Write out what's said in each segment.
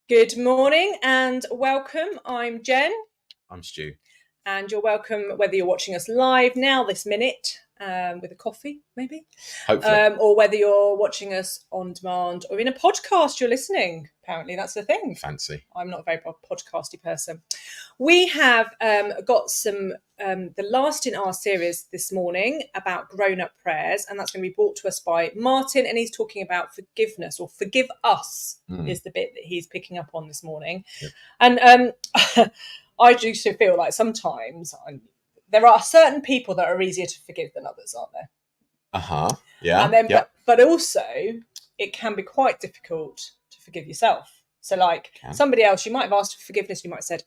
Good morning and welcome. I'm Jen. I'm Stu. And you're welcome whether you're watching us live now this minute with a coffee, maybe. Hopefully. Or whether you're watching us on demand or in a podcast you're listening. Apparently that's the thing. Fancy. I'm not a very podcasty person. We have got some, the last in our series this morning about grown-up prayers, and that's going to be brought to us by Martin, and he's talking about forgiveness, or forgive us is the bit that he's picking up on this morning. Yep. And I do feel like sometimes there are certain people that are easier to forgive than others, aren't there? Yeah. And then, but also it can be quite difficult to forgive yourself. So like somebody else, you might have asked for forgiveness. You might have said,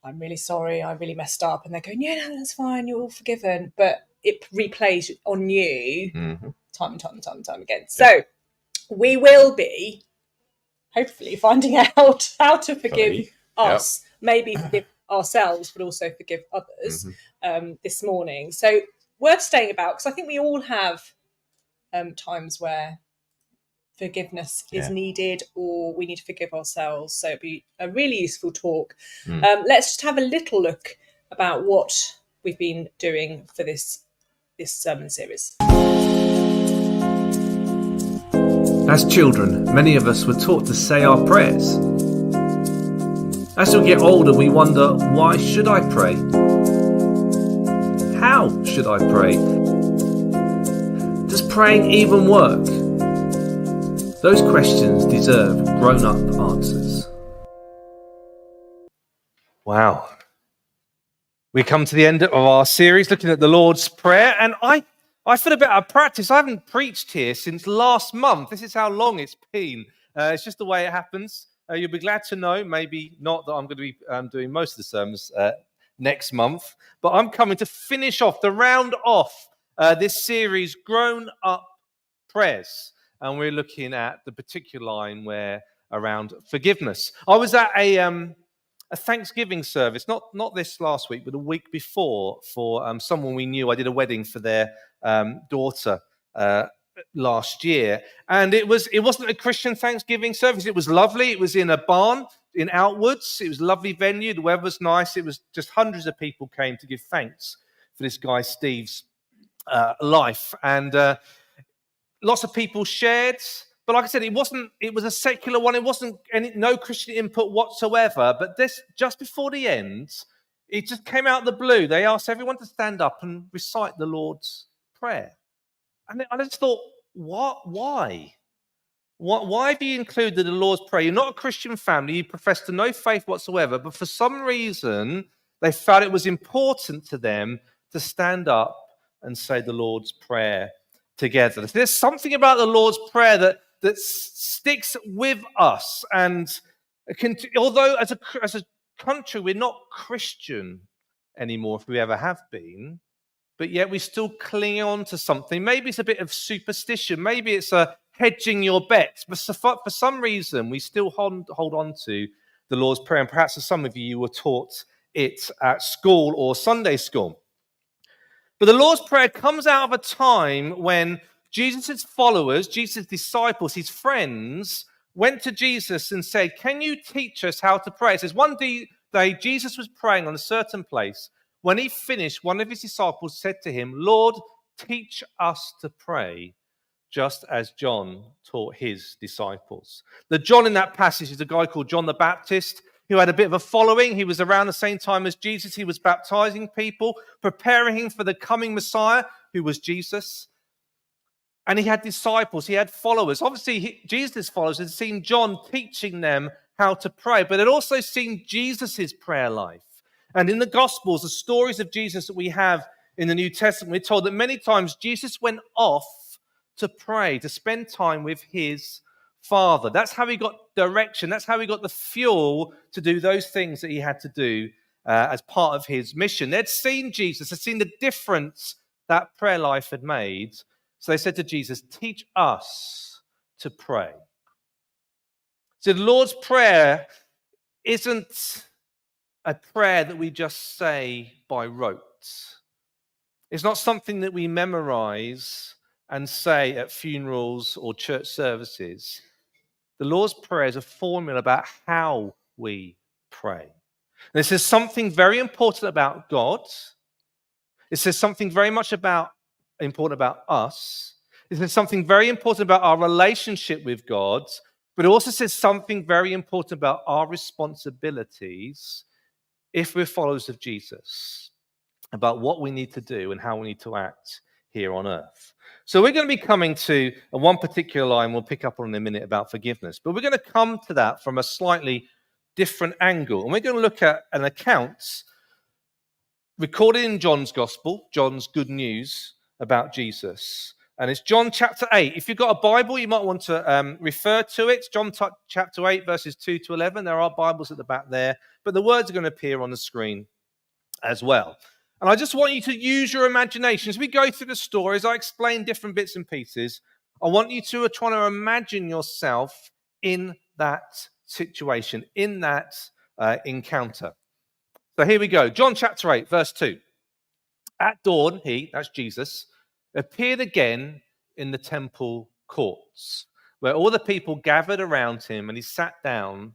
I'm really sorry, I really messed up. And they're going, yeah, no, that's fine, you're all forgiven. But it replays on you time and time again. So we will be hopefully finding out how to forgive us, maybe forgive ourselves, but also forgive others this morning. So worth staying about, because I think we all have times where forgiveness is needed, or we need to forgive ourselves. So it'd be a really useful talk. Let's just have a little look about what we've been doing for this sermon series. As children, many of us were taught to say our prayers. As we get older, we wonder, why should I pray? How should I pray? Does praying even work? Those questions deserve grown-up answers. Wow. We come to the end of our series looking at the Lord's Prayer, and I feel a bit out of practice. I haven't preached here since last month. This is how long it's been. It's just the way it happens. You'll be glad to know, maybe not, that I'm going to be doing most of the sermons next month, but I'm coming to finish off, to round off this series, Grown Up Prayers. And we're looking at the particular line where around forgiveness. I was at a Thanksgiving service, not this last week, but a week before, for someone we knew. I did a wedding for their daughter last year, and it wasn't a Christian Thanksgiving service. It was lovely. It was in a barn in Outwoods. It was a lovely venue. The weather was nice. It was just hundreds of people came to give thanks for this guy Steve's life, and lots of people shared. But like I said, it was a secular one. It wasn't no Christian input whatsoever. But this, just before the end, it just came out of the blue. They asked everyone to stand up and recite the Lord's Prayer. And I just thought, what? Why? Why have you included the Lord's Prayer? You're not a Christian family. You profess to no faith whatsoever. But for some reason, they felt it was important to them to stand up and say the Lord's Prayer together. There's something about the Lord's Prayer that sticks with us. And although as a country, we're not Christian anymore, if we ever have been, but yet we still cling on to something. Maybe it's a bit of superstition. Maybe it's a hedging your bets. But for some reason, we still hold on to the Lord's Prayer. And perhaps for some of you were taught it at school or Sunday school. But the Lord's Prayer comes out of a time when Jesus' followers, Jesus' disciples, his friends, went to Jesus and said, can you teach us how to pray? It says one day Jesus was praying on a certain place. When he finished, one of his disciples said to him, Lord, teach us to pray, just as John taught his disciples. The John in that passage is a guy called John the Baptist, who had a bit of a following. He was around the same time as Jesus. He was baptizing people, preparing him for the coming Messiah, who was Jesus. And he had disciples, he had followers. Obviously, Jesus' followers had seen John teaching them how to pray, but they'd also seen Jesus' prayer life. And in the Gospels, the stories of Jesus that we have in the New Testament, we're told that many times Jesus went off to pray, to spend time with his Father. That's how he got direction. That's how he got the fuel to do those things that he had to do as part of his mission. They'd seen Jesus, they'd seen the difference that prayer life had made. So they said to Jesus, teach us to pray. So the Lord's Prayer isn't a prayer that we just say by rote. It's not something that we memorize and say at funerals or church services. The Lord's Prayer is a formula about how we pray. And it says something very important about God. It says something very much important about us. It says something very important about our relationship with God, but it also says something very important about our responsibilities if we're followers of Jesus, about what we need to do and how we need to act here on earth. So we're going to be coming to one particular line we'll pick up on in a minute about forgiveness, but we're going to come to that from a slightly different angle. And we're going to look at an account recorded in John's Gospel, John's good news about Jesus. And it's John chapter 8. If you've got a Bible, you might want to refer to it. It's John chapter 8, verses 2 to 11. There are Bibles at the back there, but the words are going to appear on the screen as well. And I just want you to use your imagination. As we go through the stories, I explain different bits and pieces. I want you to try to imagine yourself in that situation, in that encounter. So here we go. John chapter 8, verse 2. At dawn, he, that's Jesus, appeared again in the temple courts, where all the people gathered around him, and he sat down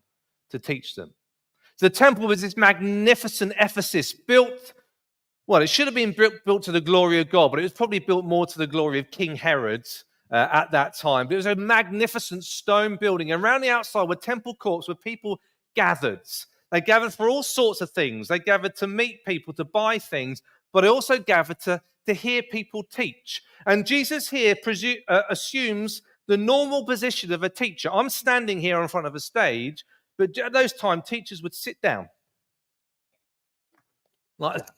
to teach them. So the temple was this magnificent Ephesus built, well, it should have been built to the glory of God, but it was probably built more to the glory of King Herod at that time. But it was a magnificent stone building. Around the outside were temple courts where people gathered. They gathered for all sorts of things. They gathered to meet people, to buy things, but they also gathered to hear people teach. And Jesus here assumes the normal position of a teacher. I'm standing here in front of a stage, but at those times, teachers would sit down like that.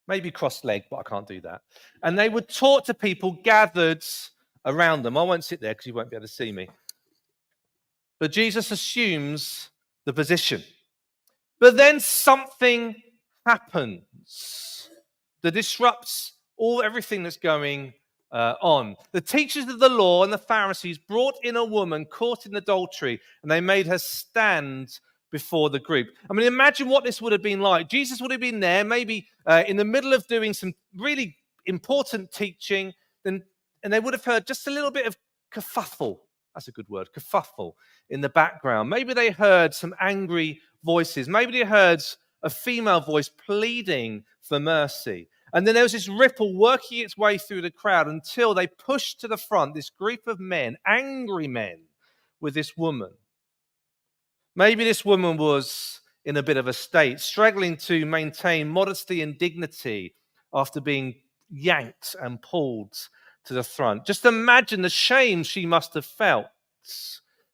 Maybe cross-legged, but I can't do that. And they would talk to people gathered around them. I won't sit there because you won't be able to see me. But Jesus assumes the position. But then something happens that disrupts everything that's going on. The teachers of the law and the Pharisees brought in a woman caught in adultery, and they made her stand before the group. I mean, imagine what this would have been like. Jesus would have been there, maybe in the middle of doing some really important teaching, and they would have heard just a little bit of kerfuffle. That's a good word, kerfuffle, in the background. Maybe they heard some angry voices. Maybe they heard a female voice pleading for mercy. And then there was this ripple working its way through the crowd until they pushed to the front this group of men, angry men, with this woman. Maybe this woman was in a bit of a state, struggling to maintain modesty and dignity after being yanked and pulled to the front. Just imagine the shame she must have felt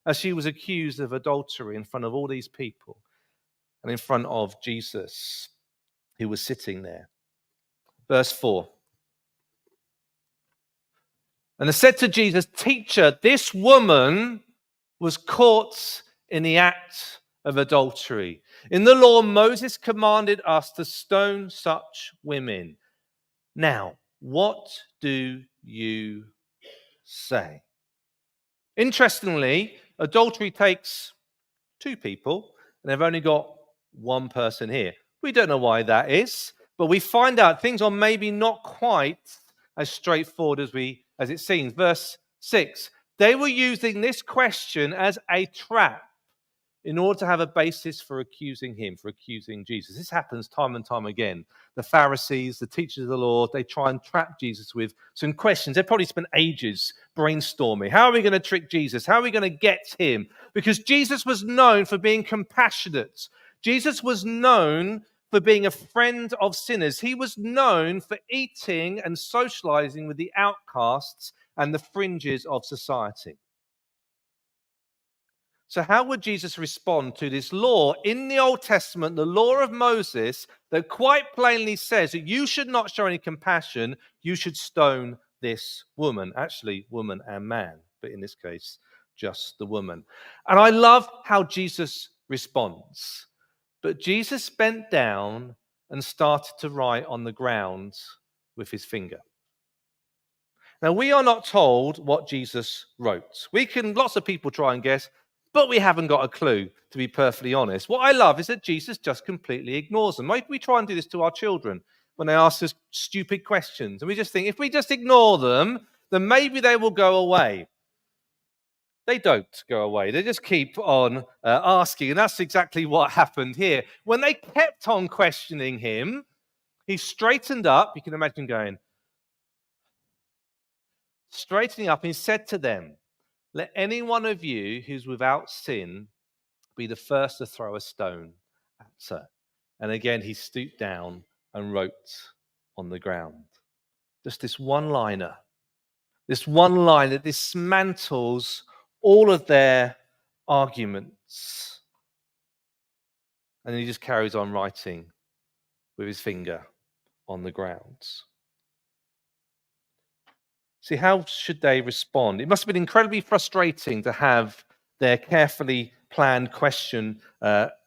as she was accused of adultery in front of all these people and in front of Jesus, who was sitting there. Verse 4. And they said to Jesus, "Teacher, this woman was caught in the act of adultery. In the law, Moses commanded us to stone such women. Now, what do you say?" Interestingly, adultery takes two people, and they've only got one person here. We don't know why that is, but we find out things are maybe not quite as straightforward as it seems. Verse 6, they were using this question as a trap in order to have a basis for accusing him, for accusing Jesus. This happens time and time again. The Pharisees, the teachers of the law, they try and trap Jesus with some questions. They probably spent ages brainstorming. How are we going to trick Jesus? How are we going to get him? Because Jesus was known for being compassionate. Jesus was known for being a friend of sinners. He was known for eating and socializing with the outcasts and the fringes of society. So how would Jesus respond to this law in the Old Testament, the law of Moses, that quite plainly says that you should not show any compassion, you should stone this woman, actually woman and man, but in this case, just the woman. And I love how Jesus responds. But Jesus bent down and started to write on the ground with his finger. Now, we are not told what Jesus wrote. Lots of people try and guess, but we haven't got a clue, to be perfectly honest. What I love is that Jesus just completely ignores them. We try and do this to our children when they ask us stupid questions. And we just think, if we just ignore them, then maybe they will go away. They don't go away. They just keep on asking. And that's exactly what happened here. When they kept on questioning him, he straightened up. You can imagine going, straightening up, and he said to them, "Let any one of you who's without sin be the first to throw a stone at her." And again, he stooped down and wrote on the ground. Just this one-liner. This one line that dismantles all of their arguments. And then he just carries on writing with his finger on the ground. See, how should they respond? It must have been incredibly frustrating to have their carefully planned question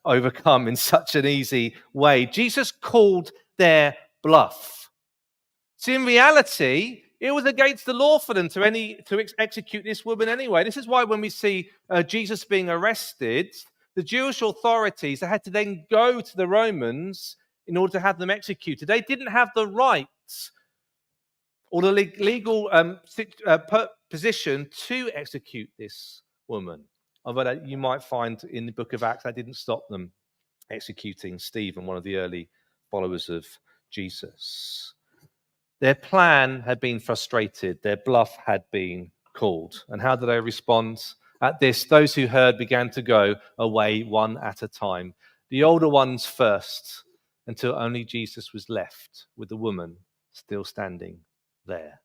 overcome in such an easy way. Jesus called their bluff. See, in reality, it was against the law for them to execute this woman anyway. This is why when we see Jesus being arrested, the Jewish authorities had to then go to the Romans in order to have them executed. They didn't have the right or the legal position to execute this woman. Although you might find in the book of Acts that didn't stop them executing Stephen, one of the early followers of Jesus. Their plan had been frustrated. Their bluff had been called. And how did they respond at this? Those who heard began to go away one at a time. The older ones first, until only Jesus was left with the woman still standing there.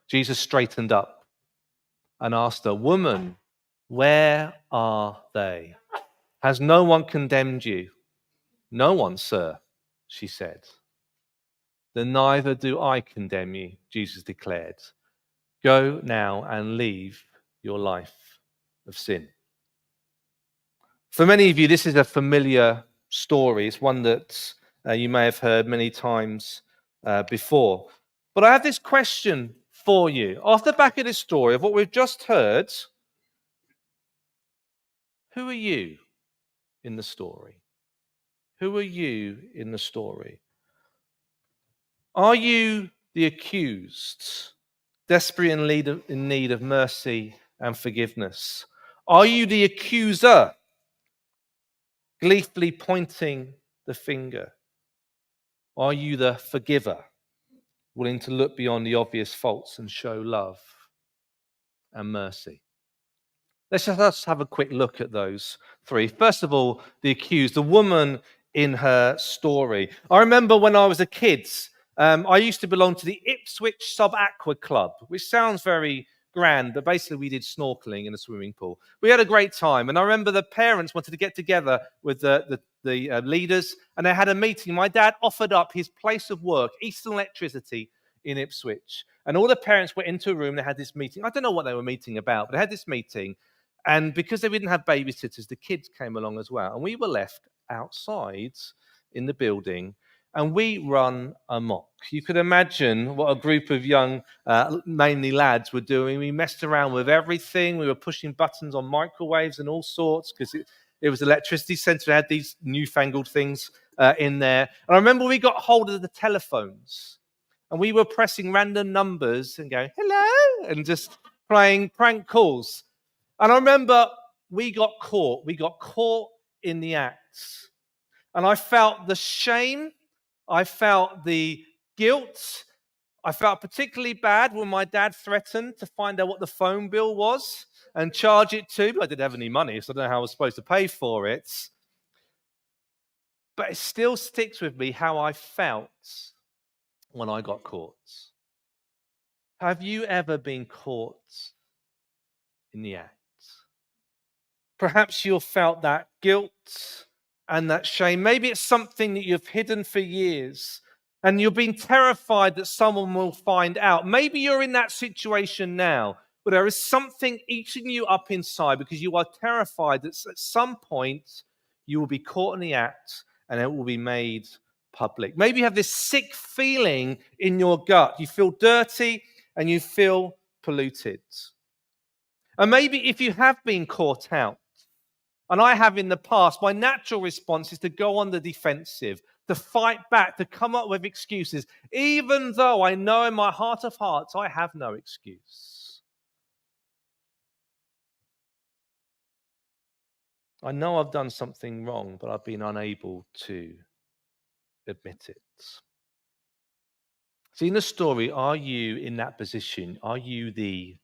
Jesus straightened up and asked her, "Woman, where are they? Has no one condemned you?" "No one, sir," she said. "Then neither do I condemn you," Jesus declared. "Go now and leave your life of sin." For many of you, this is a familiar story. It's one that you may have heard many times before. But I have this question for you. Off the back of this story, of what we've just heard, who are you in the story? Who are you in the story? Are you the accused, desperately in need of mercy and forgiveness? Are you the accuser, gleefully pointing the finger? Are you the forgiver, willing to look beyond the obvious faults and show love and mercy? Let's just have a quick look at those three. First of all, the accused, the woman in her story. I remember when I was a kid, I used to belong to the Ipswich Sub-Aqua Club, which sounds very grand, but basically we did snorkeling in a swimming pool. We had a great time, and I remember the parents wanted to get together with the leaders, and they had a meeting. My dad offered up his place of work, Eastern Electricity, in Ipswich, and all the parents went into a room. They had this meeting. I don't know what they were meeting about, but they had this meeting, and because they didn't have babysitters, the kids came along as well, and we were left outside in the building, and we run amok. You could imagine what a group of young, mainly lads, were doing. We messed around with everything. We were pushing buttons on microwaves and all sorts, because it was electricity centre. They had these newfangled things in there. And I remember we got hold of the telephones, and we were pressing random numbers and going, "Hello," and just playing prank calls. And I remember we got caught. We got caught in the act. And I felt the shame. I felt the guilt. I felt particularly bad when my dad threatened to find out what the phone bill was and charge it to. But I didn't have any money, so I don't know how I was supposed to pay for it. But it still sticks with me how I felt when I got caught. Have you ever been caught in the act? Perhaps you've felt that guilt and that shame. Maybe it's something that you've hidden for years and you've been terrified that someone will find out. Maybe you're in that situation now, but there is something eating you up inside because you are terrified that at some point you will be caught in the act and it will be made public. Maybe you have this sick feeling in your gut. You feel dirty and you feel polluted. And maybe if you have been caught out, and I have in the past, my natural response is to go on the defensive, to fight back, to come up with excuses, even though I know in my heart of hearts I have no excuse. I know I've done something wrong, but I've been unable to admit it. See, in the story, are you in that position? Are you the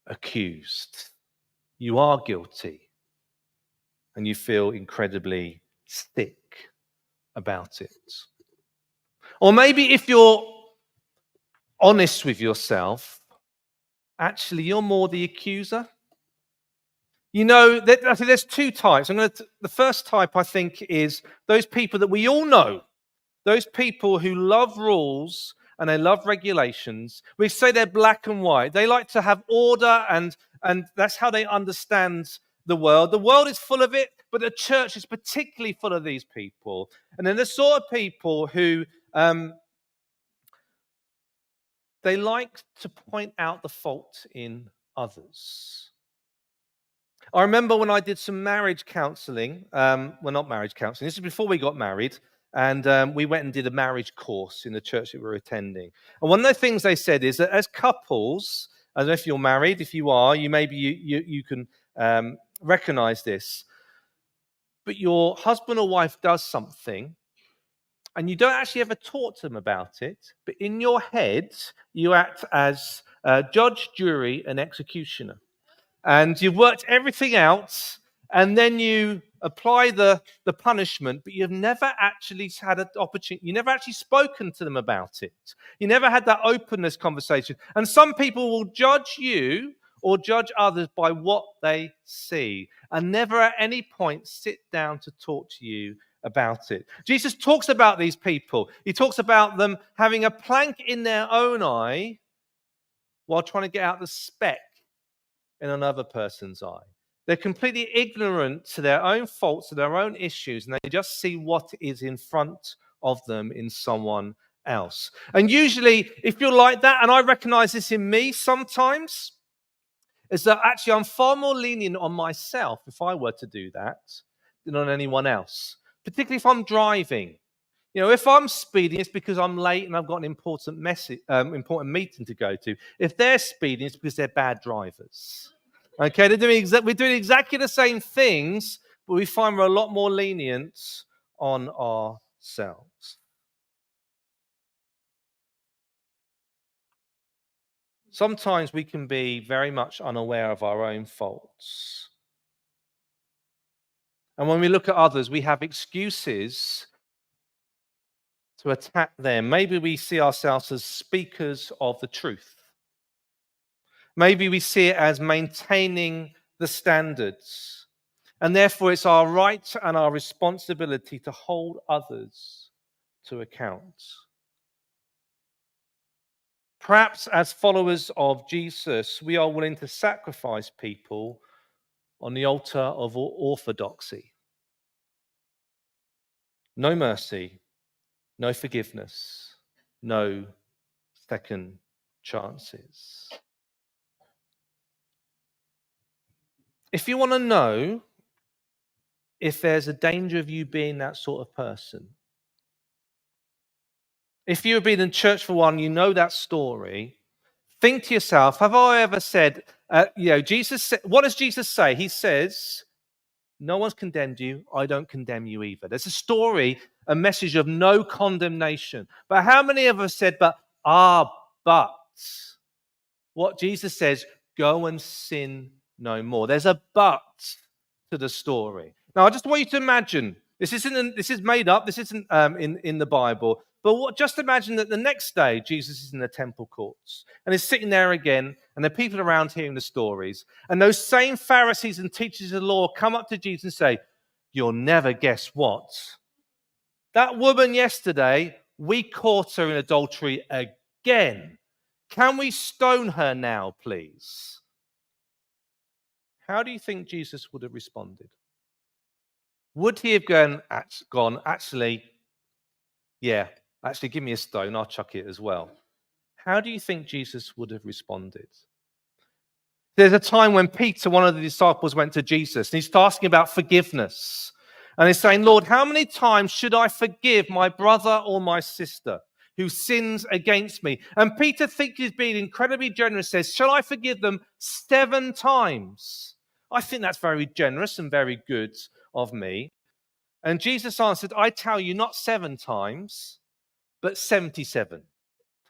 accused? You are guilty, and you feel incredibly sick about it. Or maybe if you're honest with yourself, actually you're more the accuser. You know, I think there's two types. The first type, I think, is those people that we all know, those people who love rules and they love regulations. We say they're black and white. They like to have order, and that's how they understand the world. The world is full of it, but the church is particularly full of these people. And then the sort of people who they like to point out the fault in others. I remember when I did some marriage counselling, well, not marriage counselling, this is before we got married, and we went and did a marriage course in the church that we were attending. And one of the things they said is that as couples, I don't know if you're married, if you are, you can recognise this, but your husband or wife does something, and you don't actually ever talk to them about it, but in your head, you act as judge, jury, and executioner. And you've worked everything out, and then you apply the punishment, but you've never actually had an opportunity. You've never actually spoken to them about it. You never had that openness conversation. And some people will judge you or judge others by what they see, and never at any point sit down to talk to you about it. Jesus talks about these people. He talks about them having a plank in their own eye while trying to get out the speck in another person's eye. They're completely ignorant to their own faults, to their own issues, and they just see what is in front of them in someone else. And usually, if you're like that, and I recognize this in me sometimes, is that actually I'm far more lenient on myself if I were to do that than on anyone else, particularly if I'm driving. You know, if I'm speeding, it's because I'm late and I've got an important meeting to go to. If they're speeding, it's because they're bad drivers. Okay, we're doing exactly the same things, but we find we're a lot more lenient on ourselves. Sometimes we can be very much unaware of our own faults. And when we look at others, we have excuses to attack them. Maybe we see ourselves as speakers of the truth. Maybe we see it as maintaining the standards. And therefore, it's our right and our responsibility to hold others to account. Perhaps as followers of Jesus, we are willing to sacrifice people on the altar of orthodoxy. No mercy, no forgiveness, no second chances. If you want to know if there's a danger of you being that sort of person, if you've been in church for one, you know that story, think to yourself, have I ever said, Jesus, what does Jesus say? He says, no one's condemned you, I don't condemn you either. There's a story, a message of no condemnation. But how many of us said, but what Jesus says, go and sin no more. There's a but to the story. Now, I just want you to imagine, this is made up, this isn't in the Bible, but just imagine that the next day, Jesus is in the temple courts, and he's sitting there again, and there are people around hearing the stories, and those same Pharisees and teachers of the law come up to Jesus and say, you'll never guess what? That woman yesterday, we caught her in adultery again. Can we stone her now, please? How do you think Jesus would have responded? Would he have gone, actually, give me a stone, I'll chuck it as well? How do you think Jesus would have responded? There's a time when Peter, one of the disciples, went to Jesus, and he's asking about forgiveness. And he's saying, Lord, how many times should I forgive my brother or my sister who sins against me? And Peter, thinks he's being incredibly generous, says, shall I forgive them 7 times? I think that's very generous and very good of me. And Jesus answered, I tell you, not 7 times, but 77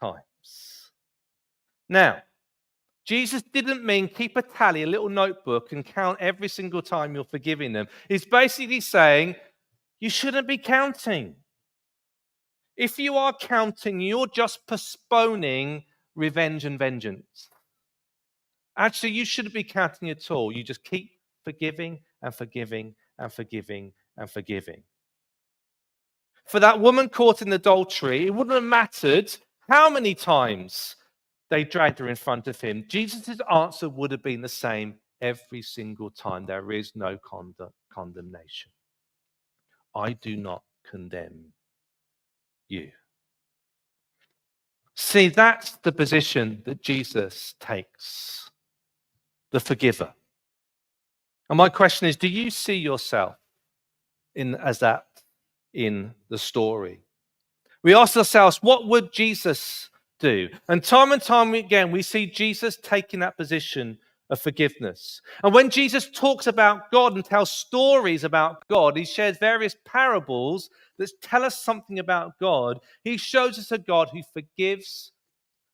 times. Now, Jesus didn't mean keep a tally, a little notebook, and count every single time you're forgiving them. He's basically saying you shouldn't be counting. If you are counting, you're just postponing revenge and vengeance. Actually, you shouldn't be counting at all. You just keep forgiving and forgiving and forgiving and forgiving. For that woman caught in adultery, it wouldn't have mattered how many times they dragged her in front of him. Jesus' answer would have been the same every single time. There is no condemnation. I do not condemn you. See, that's the position that Jesus takes, the forgiver. And my question is, do you see yourself as that in the story? We ask ourselves, what would Jesus do? And time again, we see Jesus taking that position of forgiveness. And when Jesus talks about God and tells stories about God, he shares various parables that tell us something about God. He shows us a God who forgives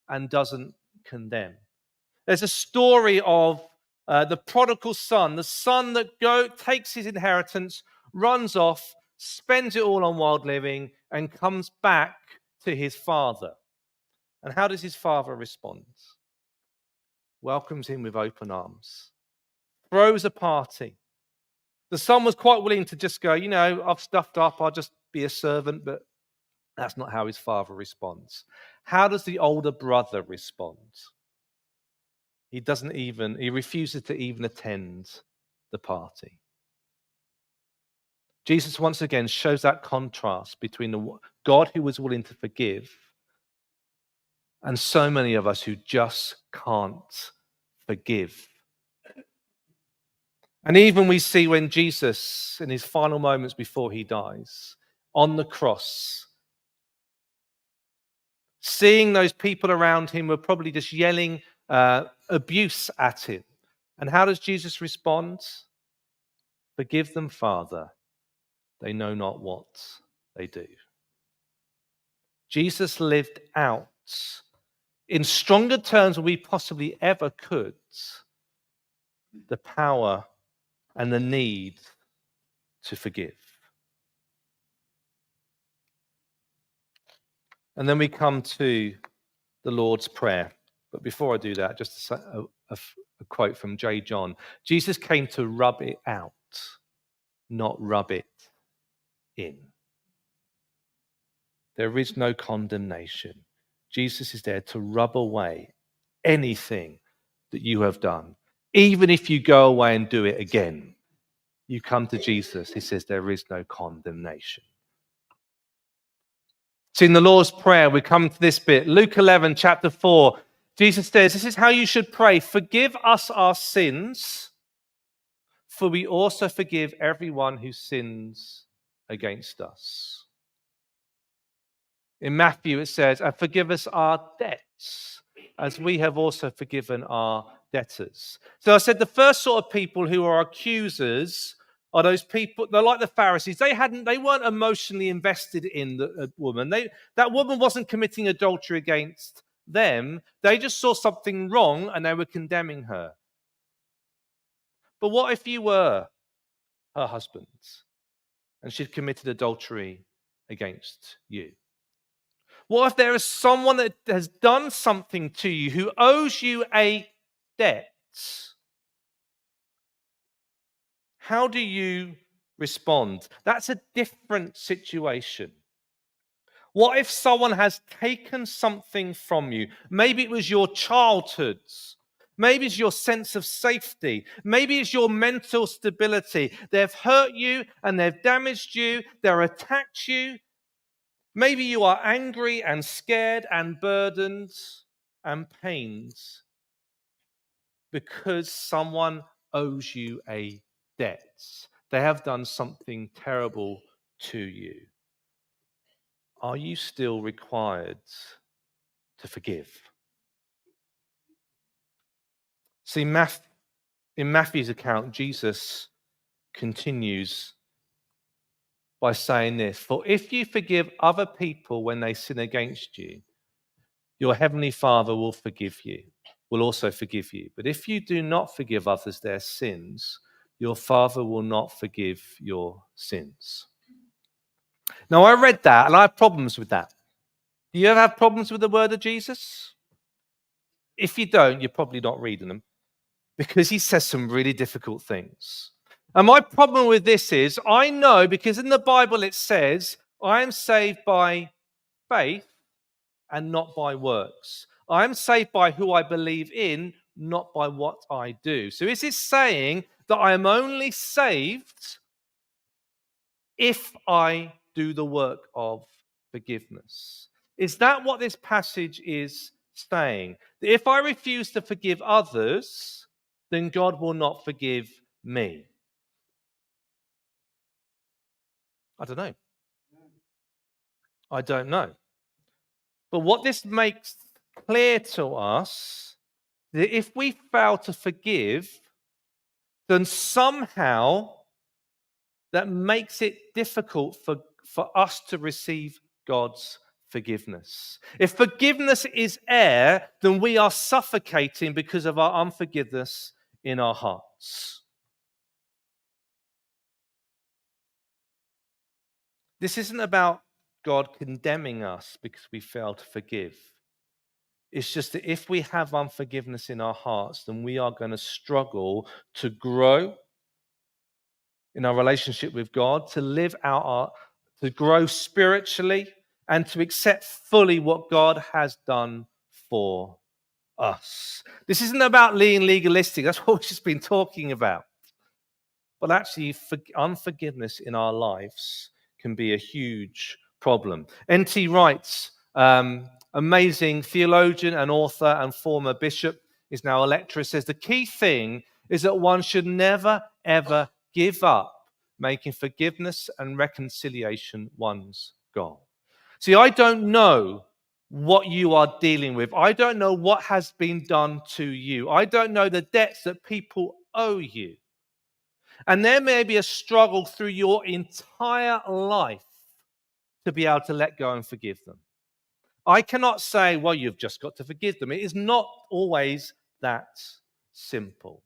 and doesn't condemn. There's a story of the prodigal son, the son that takes his inheritance, runs off, spends it all on wild living, and comes back to his father. And how does his father respond? Welcomes him with open arms, throws a party. The son was quite willing to just go, I've stuffed up, I'll just be a servant, but that's not how his father responds. How does the older brother respond? He refuses to even attend the party. Jesus once again shows that contrast between the God who was willing to forgive and so many of us who just can't forgive. And even we see when Jesus, in his final moments before he dies, on the cross, seeing those people around him were probably just yelling abuse at him. And how does Jesus respond? Forgive them, Father. They know not what they do. Jesus lived out, in stronger terms than we possibly ever could, the power and the need to forgive. And then we come to the Lord's Prayer. But before I do that, just a quote from J. John. Jesus came to rub it out, not rub it in. There is no condemnation. Jesus is there to rub away anything that you have done. Even if you go away and do it again, you come to Jesus. He says there is no condemnation. So in the Lord's Prayer, we come to this bit. Luke 11, chapter 4. Jesus says, this is how you should pray. Forgive us our sins, for we also forgive everyone who sins against us. In Matthew, it says, and forgive us our debts, as we have also forgiven our debtors. So I said the first sort of people who are accusers are those people, they're like the Pharisees. They weren't emotionally invested in the woman. That woman wasn't committing adultery against them. They just saw something wrong and they were condemning her. But what if you were her husband and she'd committed adultery against you? What if there is someone that has done something to you who owes you a debt? How do you respond? That's a different situation. What if someone has taken something from you? Maybe it was your childhood. Maybe it's your sense of safety. Maybe it's your mental stability. They've hurt you and they've damaged you. They've attacked you. Maybe you are angry and scared and burdened and pained because someone owes you a debt. They have done something terrible to you. Are you still required to forgive? See, in Matthew's account, Jesus continues by saying this: "For if you forgive other people when they sin against you, your heavenly Father will also forgive you. But if you do not forgive others their sins, your Father will not forgive your sins." Now, I read that and I have problems with that. Do you ever have problems with the word of Jesus? If you don't, you're probably not reading them, because he says some really difficult things. And my problem with this is, I know, because in the Bible it says, I am saved by faith and not by works. I am saved by who I believe in, not by what I do. So is it saying that I am only saved if I do the work of forgiveness? Is that what this passage is saying? That if I refuse to forgive others, then God will not forgive me? I don't know. I don't know. But what this makes clear to us, that if we fail to forgive, then somehow that makes it difficult for us to receive God's forgiveness. If forgiveness is air, then we are suffocating because of our unforgiveness in our hearts. This isn't about God condemning us because we fail to forgive. It's just that if we have unforgiveness in our hearts, then we are going to struggle to grow in our relationship with God, to grow spiritually, and to accept fully what God has done for us. This isn't about being legalistic. That's what we've just been talking about. But actually, unforgiveness in our lives can be a huge problem. N.T. Wright, amazing theologian and author and former bishop, is now a lecturer, says the key thing is that one should never, ever give up making forgiveness and reconciliation one's goal. See, I don't know what you are dealing with. I don't know what has been done to you. I don't know the debts that people owe you. And there may be a struggle through your entire life to be able to let go and forgive them. I cannot say, well, you've just got to forgive them. It is not always that simple.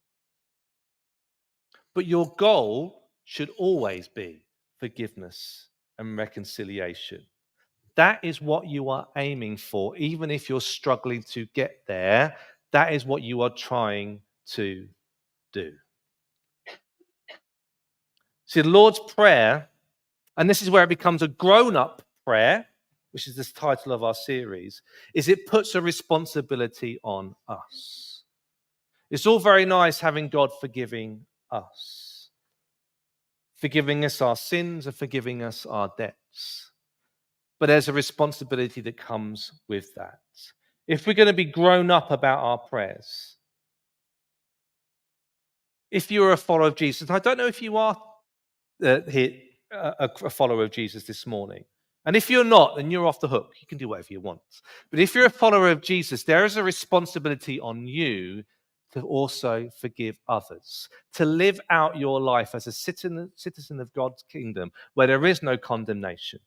But your goal should always be forgiveness and reconciliation. That is what you are aiming for, even if you're struggling to get there. That is what you are trying to do. See, the Lord's Prayer, and this is where it becomes a grown-up prayer, which is the title of our series, is it puts a responsibility on us. It's all very nice having God forgiving us our sins and forgiving us our debts. But there's a responsibility that comes with that. If we're going to be grown up about our prayers, if you're a follower of Jesus, and I don't know if you are a follower of Jesus this morning, and if you're not, then you're off the hook. You can do whatever you want. But if you're a follower of Jesus, there is a responsibility on you to also forgive others, to live out your life as a citizen of God's kingdom where there is no condemnation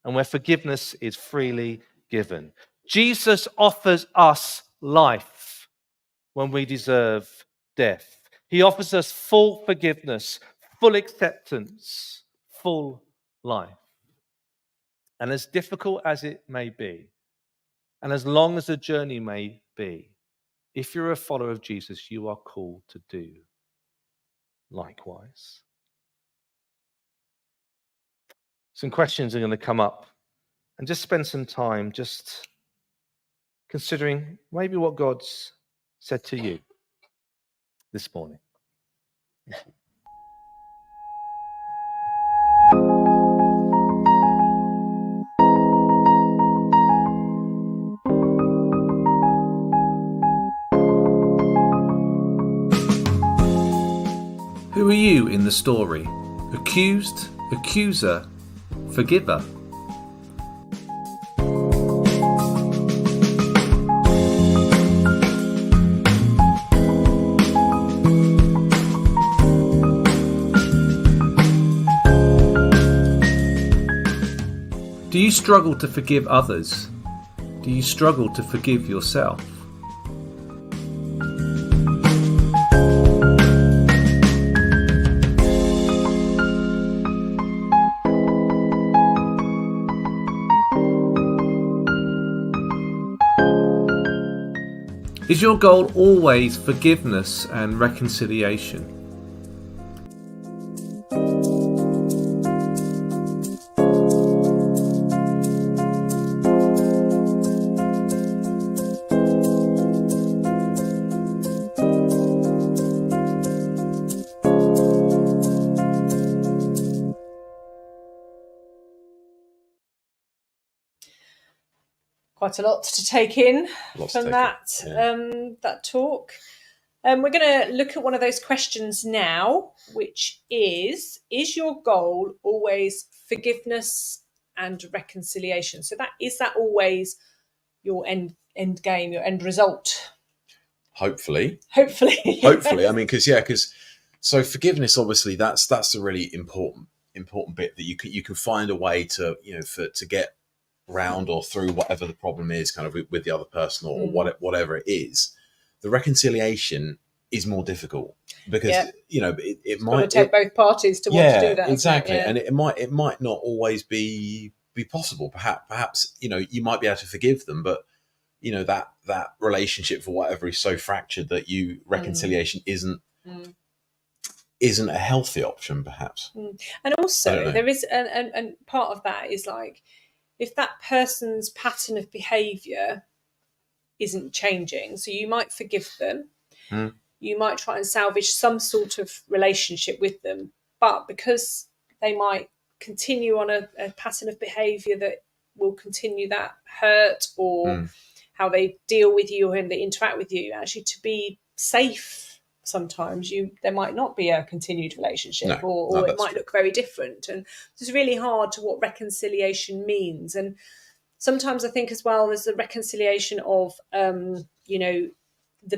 and where forgiveness is freely given. Jesus offers us life when we deserve death. He offers us full forgiveness, full acceptance, full life. And as difficult as it may be, and as long as the journey may be, if you're a follower of Jesus, you are called to do likewise. Some questions are going to come up, and just spend some time just considering maybe what God's said to you this morning. Who are you in the story? Accused, accuser, forgiver? Do you struggle to forgive others? Do you struggle to forgive yourself? Is your goal always forgiveness and reconciliation? Quite a lot to take in from that talk. We're going to look at one of those questions now, which is your goal always forgiveness and reconciliation? So is that always your end game, your end result? Hopefully. I mean, because so forgiveness, obviously, that's a really important bit, that you can find a way to, to get round or through whatever the problem is, kind of with the other person or whatever it is. The reconciliation is more difficult because it might take both parties to want to do that. Exactly, and it might not always be possible. Perhaps you might be able to forgive them, but that relationship, for whatever, is so fractured that reconciliation isn't a healthy option, perhaps. And also there is and part of that is like, if that person's pattern of behaviour isn't changing, so you might forgive them, you might try and salvage some sort of relationship with them, but because they might continue on a pattern of behaviour that will continue that hurt or how they deal with you and they interact with you, actually, to be safe, sometimes there might not be a continued relationship, or it might look very different. And it's really hard to what reconciliation means. And sometimes I think as well, there's the reconciliation of the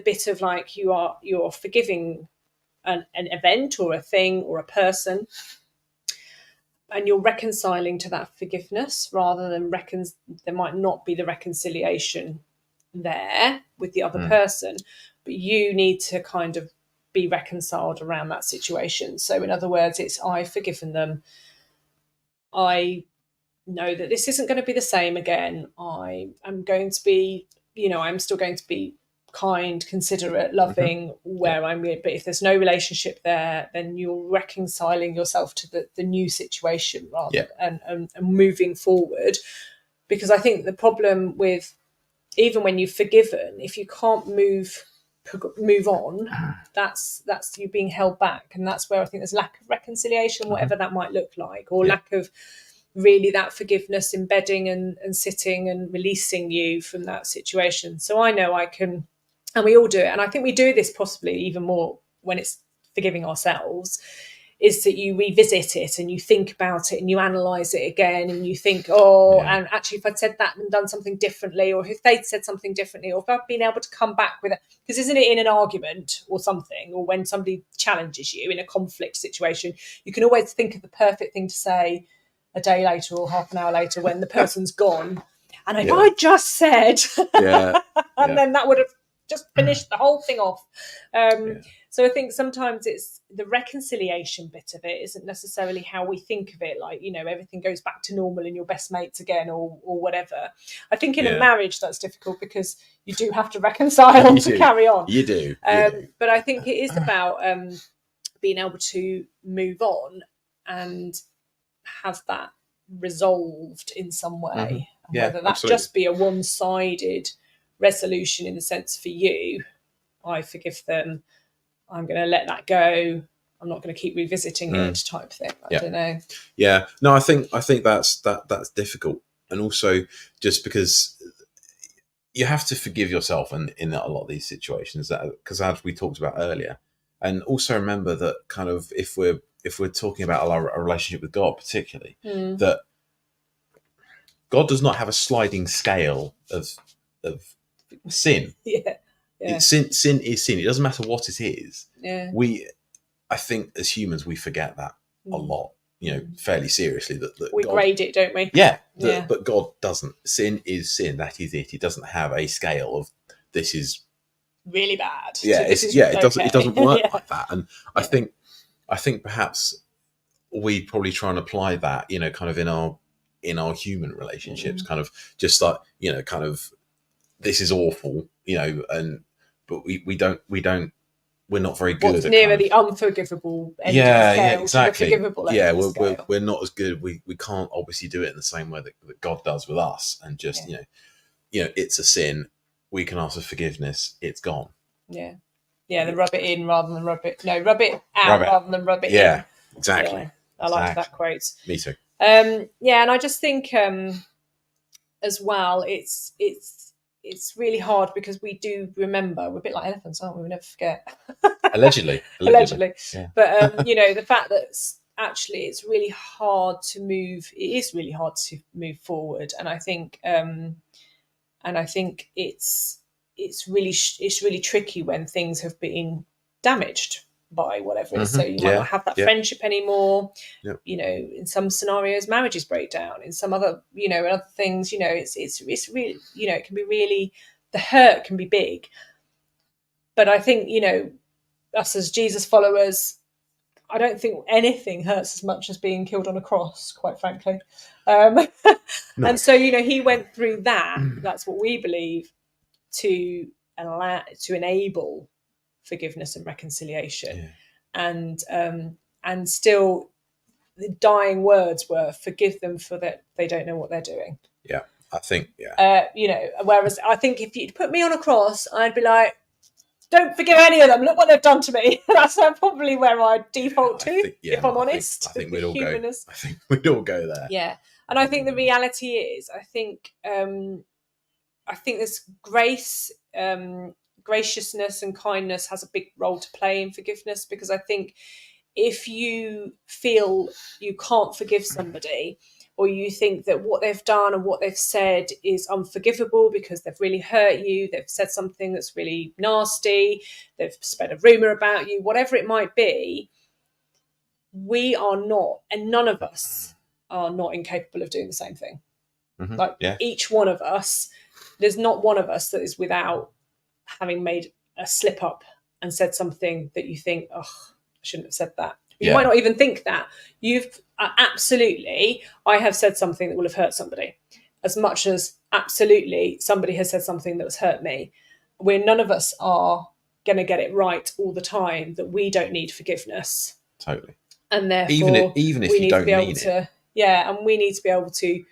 bit of like you're forgiving an event or a thing or a person, and you're reconciling to that forgiveness, rather than there might not be the reconciliation there with the other person, but you need to kind of be reconciled around that situation. So in other words, it's I've forgiven them. I know that this isn't going to be the same again. I'm going to be, I'm still going to be kind, considerate, loving where I'm with. But if there's no relationship there, then you're reconciling yourself to the new situation rather and moving forward. Because I think the problem with, even when you've forgiven, if you can't move on, that's you being held back. And that's where I think there's lack of reconciliation, whatever that might look like, or lack of really that forgiveness embedding and sitting and releasing you from that situation. So I know I can, and we all do it, and I think we do this possibly even more when it's forgiving ourselves, is that you revisit it and you think about it and you analyse it again, and you think, and actually if I'd said that and done something differently, or if they'd said something differently, or if I'd been able to come back with it. Because isn't it in an argument or something, or when somebody challenges you in a conflict situation, you can always think of the perfect thing to say a day later or half an hour later when the person's gone. And if I just said, and then that would have just finished the whole thing off. So I think sometimes it's the reconciliation bit of it isn't necessarily how we think of it, like, everything goes back to normal and you're best mates again or whatever. I think in a marriage that's difficult because you do have to reconcile to carry on. You do. But I think it is about being able to move on and have that resolved in some way. Whether that just be a one-sided resolution in the sense for you, I forgive them, I'm going to let that go, I'm not going to keep revisiting it type thing. I don't know. Yeah, no, I think that's difficult, and also just because you have to forgive yourself in a lot of these situations, because as we talked about earlier, And also remember that kind of if we're talking about our relationship with God particularly, that God does not have a sliding scale of sin. Sin is sin. It doesn't matter what it is. I think as humans we forget that a lot, fairly seriously, that we God, grade it, don't we? But God doesn't. Sin is sin. That is it. He doesn't have a scale of this is really bad. It doesn't work like that. And I think perhaps we probably try and apply that, kind of in our human relationships, kind of just like, kind of this is awful, but we're not very good. What's nearer the unforgivable end of the scale exactly. to the forgivable end of the scale. We're not as good. We can't obviously do it in the same way that God does with us, and just it's a sin. We can ask for forgiveness. It's gone. The rub it in rather than rub it out rather than rub it in. Yeah, exactly. Yeah, I like that quote. Me too. And I just think as well, it's really hard because we do remember. We're a bit like elephants, aren't we? We never forget. Allegedly. Yeah. But the fact that actually it's really hard to move. It is really hard to move forward, and I think it's really tricky when things have been damaged by whatever it is. So you might not have that friendship anymore. Yep. In some scenarios, marriages break down. In some other, other things, it's really, it can be really, the hurt can be big. But I think, us as Jesus followers, I don't think anything hurts as much as being killed on a cross, quite frankly. No. And so, he went through that. That's what we believe, to enable forgiveness and reconciliation. And still the dying words were, forgive them for that they don't know what they're doing. I think whereas I think if you'd put me on a cross, I'd be like, don't forgive any of them, look what they've done to me. That's probably where I'd default to, if I'm honest. I think we'd all go. I think we'd all go there. And I think the reality is, I think there's grace, graciousness and kindness has a big role to play in forgiveness, because I think if you feel you can't forgive somebody, or you think that what they've done and what they've said is unforgivable because they've really hurt you, they've said something that's really nasty, they've spread a rumour about you, whatever it might be, we are not, and none of us are not incapable of doing the same thing. Each one of us, there's not one of us that is without having made a slip up and said something that you think, oh, I shouldn't have said that. You might not even think that. Absolutely, I have said something that will have hurt somebody, as much as absolutely somebody has said something that has hurt me. None of us are going to get it right all the time, that we don't need forgiveness. Totally. And therefore, even if you don't mean it. And we need to be able to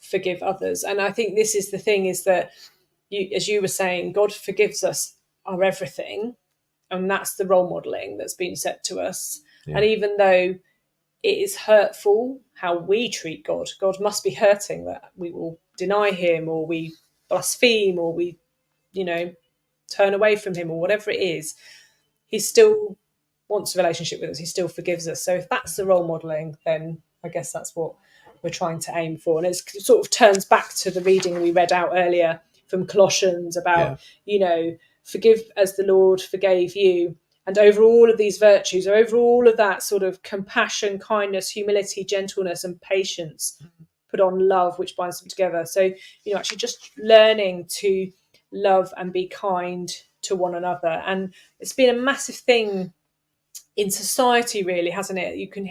forgive others. And I think this is the thing, is that, as you were saying, God forgives us our everything. And that's the role modelling that's been set to us. And even though it is hurtful how we treat God, God must be hurting that we will deny him, or we blaspheme, or we, turn away from him, or whatever it is. He still wants a relationship with us. He still forgives us. So if that's the role modelling, then I guess that's what we're trying to aim for. And it sort of turns back to the reading we read out earlier from Colossians about, forgive as the Lord forgave you. And over all of these virtues, over all of that sort of compassion, kindness, humility, gentleness and patience, put on love, which binds them together. So, actually just learning to love and be kind to one another. And it's been a massive thing in society, really, hasn't it? You can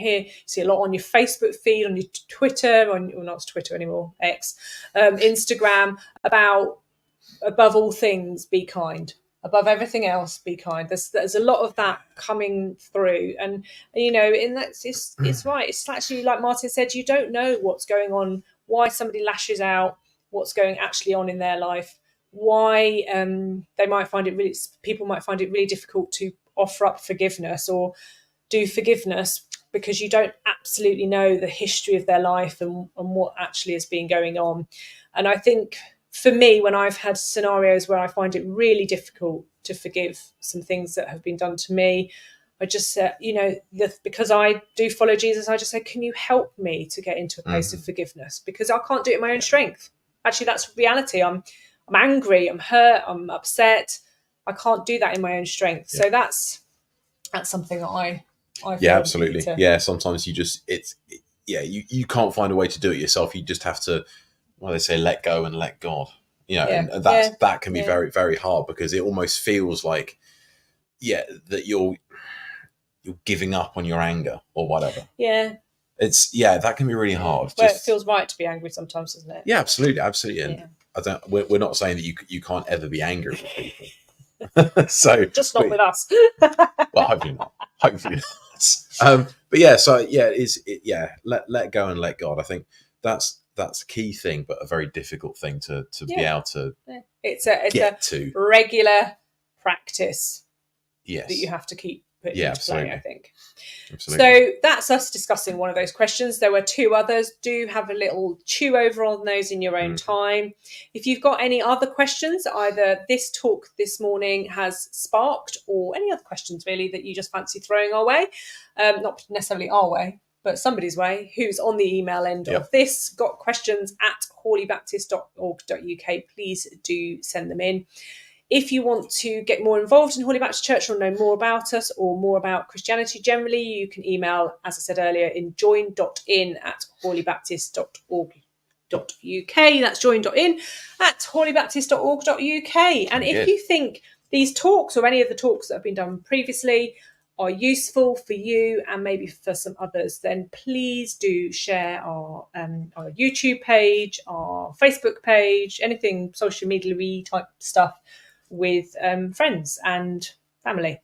see a lot on your Facebook feed, on your Twitter, not Twitter anymore, X, Instagram, about above all things, be kind. Above everything else, be kind. There's a lot of that coming through, and it's right. It's actually, like Martin said, you don't know what's going on, why somebody lashes out, what's going actually on in their life, why people might find it really difficult to offer up forgiveness or do forgiveness, because you don't absolutely know the history of their life and what actually has been going on. And I think, for me, when I've had scenarios where I find it really difficult to forgive some things that have been done to me, I just, because I do follow Jesus, I just say, can you help me to get into a place of forgiveness? Because I can't do it in my own strength. Actually, that's reality. I'm angry, I'm hurt, I'm upset. I can't do that in my own strength. So that's something that I feel absolutely. Sometimes you can't find a way to do it yourself. You just have to, they say, let go and let God. And that can be very, very hard, because it almost feels like, that you're giving up on your anger or whatever. Yeah. That can be really hard. Well, it feels right to be angry sometimes, doesn't it? Yeah, absolutely. And we're not saying that you can't ever be angry with people. So just not with us. Well, hopefully not. Let go and let God. I think that's a key thing, but a very difficult thing to be able to. It's a regular practice. Yes. That you have to keep putting into play, I think. Absolutely. So that's us discussing one of those questions. There were 2 others. Do have a little chew over on those in your own time. If you've got any other questions, either this talk this morning has sparked, or any other questions really that you just fancy throwing our way, not necessarily our way, but somebody's way, who's on the email end of this, got questions at hawleybaptist.org.uk, please do send them in. If you want to get more involved in Hawley Baptist Church or know more about us or more about Christianity generally, you can email, as I said earlier, in join.in@hawleybaptist.org.uk. That's join.in@hawleybaptist.org.uk. And if you think these talks or any of the talks that have been done previously are useful for you and maybe for some others, then please do share our YouTube page, our Facebook page, anything social media-y type stuff with friends and family.